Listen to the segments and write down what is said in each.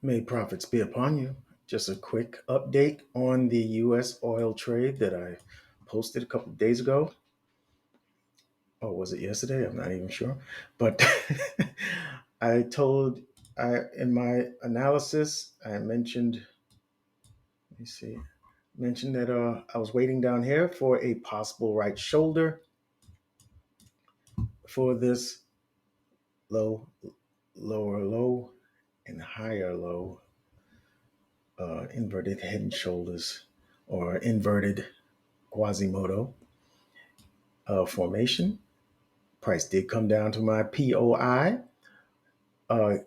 May profits be upon you. Just a quick update on the US oil trade that I posted a couple of days ago. Or was it yesterday? I'm not even sure. But I told I in my analysis, I mentioned, let me see, mentioned that I was waiting down here for a possible right shoulder for this low, lower low, and higher low, inverted head and shoulders or inverted Quasimodo formation. Price did come down to my POI. Uh,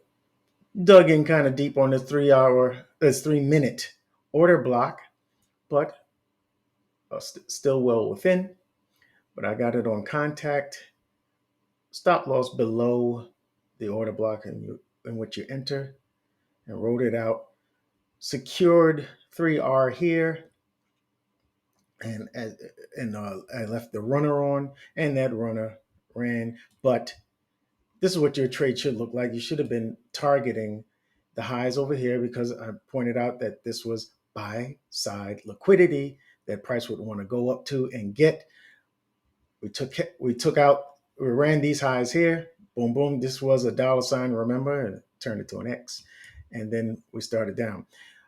Dug in kind of deep on the 3 minute order block, but still well within. But I got it on contact. Stop loss below the order block in which you enter, and wrote it out. Secured 3R here, and I left the runner on, and that runner ran. But this is what your trade should look like. You should have been targeting the highs over here because I pointed out that this was buy side liquidity that price would want to go up to and get. We ran these highs here. Boom, boom. This was a dollar sign, remember, and turned it to an X. And then we started down.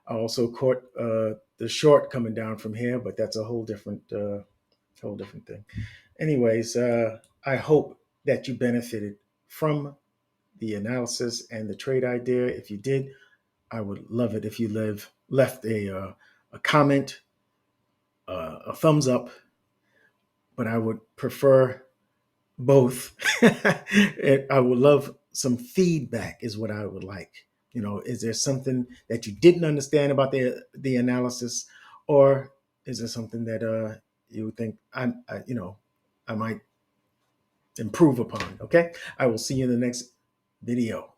I also caught the short coming down from here, but that's a whole different thing. Anyways, I hope that you benefited from the analysis and the trade idea. If you did, I would love it if you left a comment, a thumbs up, but I would prefer both. I would love some feedback is what I would like. Is there something that you didn't understand about the analysis, or is there something that you think I might improve upon? Okay, I will see you in the next video.